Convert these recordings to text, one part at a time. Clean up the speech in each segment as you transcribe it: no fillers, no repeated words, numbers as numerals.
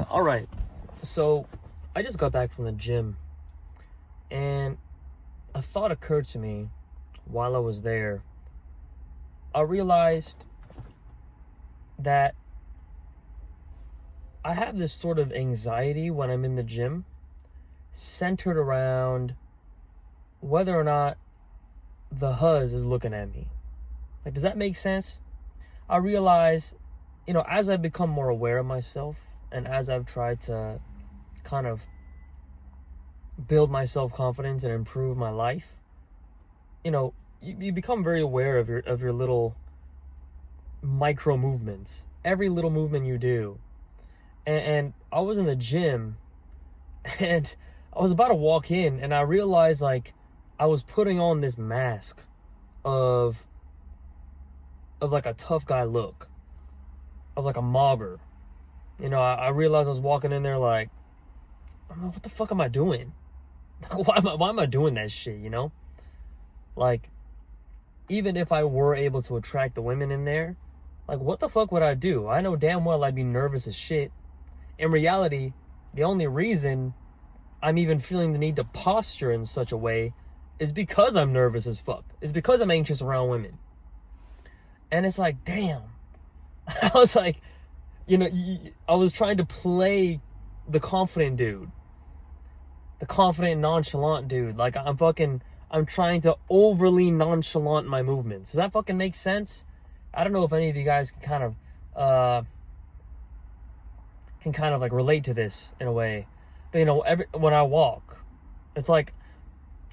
All right. So I just got back from the gym, and a thought occurred to me while I was there. I realized that I have this sort of anxiety when I'm in the gym centered around whether or not the huzz is looking at me. Like, does that make sense? I realize, as I've become more aware of myself and as I've tried to kind of build my self-confidence and improve my life, you become very aware of your little micro movements, every little movement you do. And I was in the gym and I was about to walk in and I realized like I was putting on this mask of like a tough guy look, of like a mobber. I realized I was walking in there like, what the fuck am I doing? Why am I doing that shit, Like, even if I were able to attract the women in there, like, what the fuck would I do? I know damn well I'd be nervous as shit. In reality, the only reason I'm even feeling the need to posture in such a way is because I'm nervous as fuck. It's because I'm anxious around women. And it's like, damn. I was like, I was trying to play the confident dude. The confident, nonchalant dude. Like, I'm trying to overly nonchalant my movements. Does that fucking make sense? I don't know if any of you guys can kind of like relate to this in a way. But when I walk, it's like,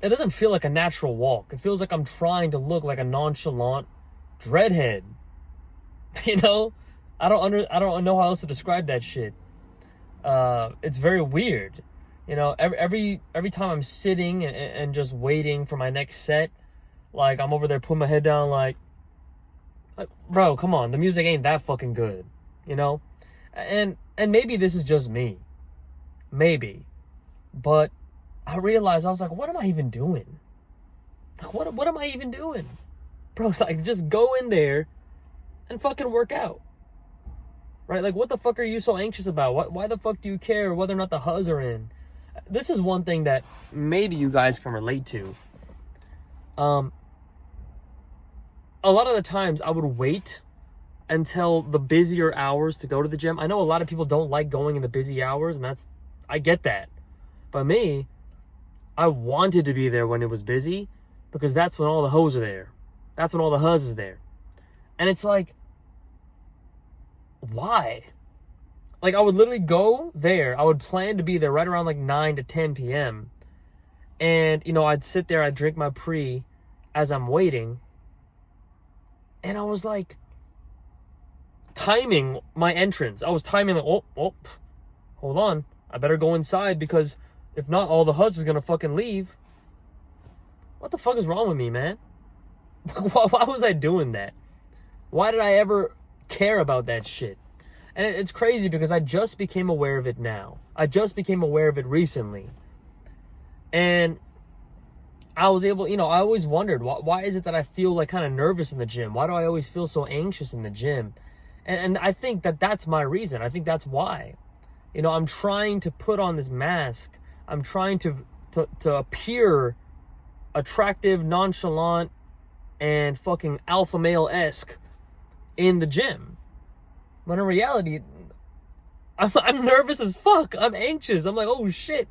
it doesn't feel like a natural walk. It feels like I'm trying to look like a nonchalant dreadhead. I don't know how else to describe that shit. It's very weird. Every time I'm sitting and just waiting for my next set, like, I'm over there putting my head down like, bro, come on, the music ain't that fucking good, And maybe this is just me. Maybe. But I realized, I was like, what am I even doing? Like, what am I even doing? Bro, like, just go in there and fucking work out. Right? Like, what the fuck are you so anxious about? Why the fuck do you care whether or not the huzz are in? This is one thing that maybe you guys can relate to. A lot of the times I would wait until the busier hours to go to the gym. I know a lot of people don't like going in the busy hours, and I get that. But me, I wanted to be there when it was busy because that's when all the hoes are there. That's when all the huzz is there. And it's like, why? Like, I would literally go there. I would plan to be there right around like 9 to 10 p.m. And, I'd sit there, I'd drink my pre as I'm waiting. And I was like, timing my entrance. I was timing like, hold on. I better go inside because if not, all the huzz is going to fucking leave. What the fuck is wrong with me, man? Why was I doing that? Why did I ever care about that shit? And it's crazy because I just became aware of it now. I just became aware of it recently. And I was able, I always wondered, why is it that I feel like kind of nervous in the gym? Why do I always feel so anxious in the gym? And I think that's my reason. I think that's why. I'm trying to put on this mask. I'm trying to appear attractive, nonchalant, and fucking alpha male-esque in the gym. But in reality, I'm nervous as fuck. I'm anxious. I'm like, oh shit.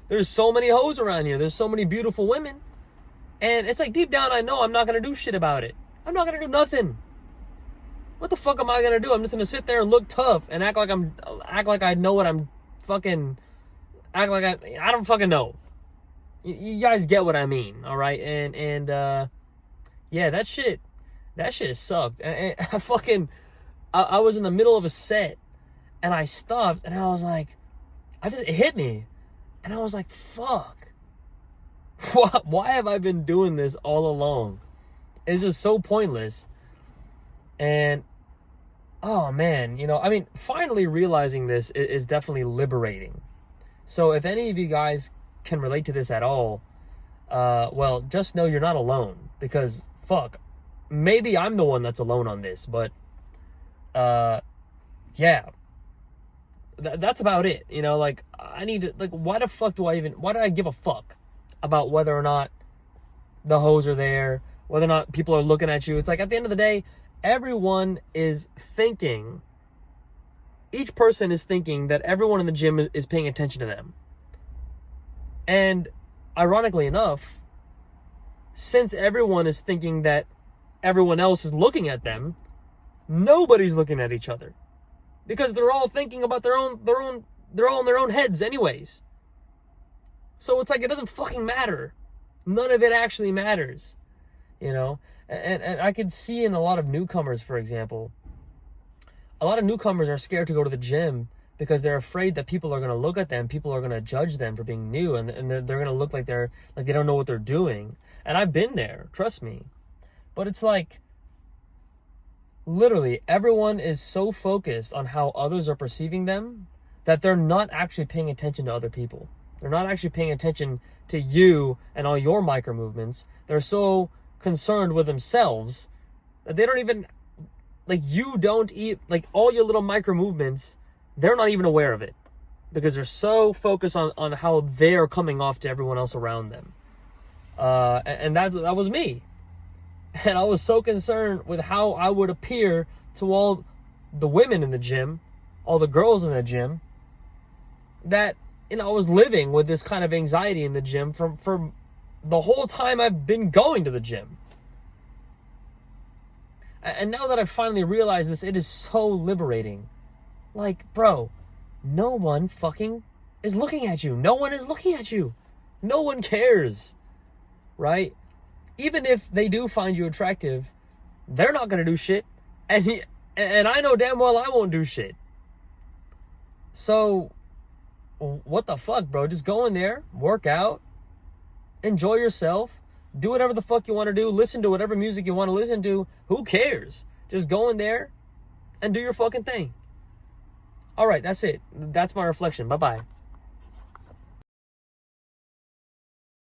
There's so many hoes around here. There's so many beautiful women. And it's like, deep down, I know I'm not going to do shit about it. I'm not going to do nothing. What the fuck am I going to do? I'm just going to sit there and look tough and act like I know what I'm fucking, act like I don't fucking know. You guys get what I mean, all right? And yeah, that shit sucked. And I was in the middle of a set and I stopped and I was like, it hit me. And I was like, fuck. Why have I been doing this all along? It's just so pointless. And, oh man, finally realizing this is definitely liberating. So if any of you guys can relate to this at all, well, just know you're not alone. Because, fuck, maybe I'm the one that's alone on this, but, yeah. that's about it. You know, like, I need to, like, why do I give a fuck about whether or not the hoes are there, whether or not people are looking at you? It's like, at the end of the day, everyone is thinking, each person is thinking that everyone in the gym is paying attention to them. And ironically enough, since everyone is thinking that everyone else is looking at them, nobody's looking at each other, because they're all thinking about they're all in their own heads anyways. So it's like, it doesn't fucking matter. None of it actually matters, you know? And I could see in a lot of newcomers, for example, a lot of newcomers are scared to go to the gym because they're afraid that people are going to look at them, people are going to judge them for being new, and they're going to look like they don't know what they're doing. And I've been there, trust me. But it's like, literally, everyone is so focused on how others are perceiving them that they're not actually paying attention to other people. They're not actually paying attention to you and all your micro movements. They're so concerned with themselves that they don't even, like, you don't eat, like, all your little micro movements, they're not even aware of it, because they're so focused on how they're coming off to everyone else around them. And that was me. And I was so concerned with how I would appear to all the women in the gym, all the girls in the gym, that, you know, I was living with this kind of anxiety in the gym for the whole time I've been going to the gym. And now that I've finally realized this, it is so liberating. Like, bro, no one fucking is looking at you. No one is looking at you. No one cares, right? Even if they do find you attractive, they're not going to do shit. And I know damn well I won't do shit. So, what the fuck, bro? Just go in there, work out, enjoy yourself, do whatever the fuck you want to do, listen to whatever music you want to listen to. Who cares? Just go in there and do your fucking thing. All right, that's it. That's my reflection. Bye-bye.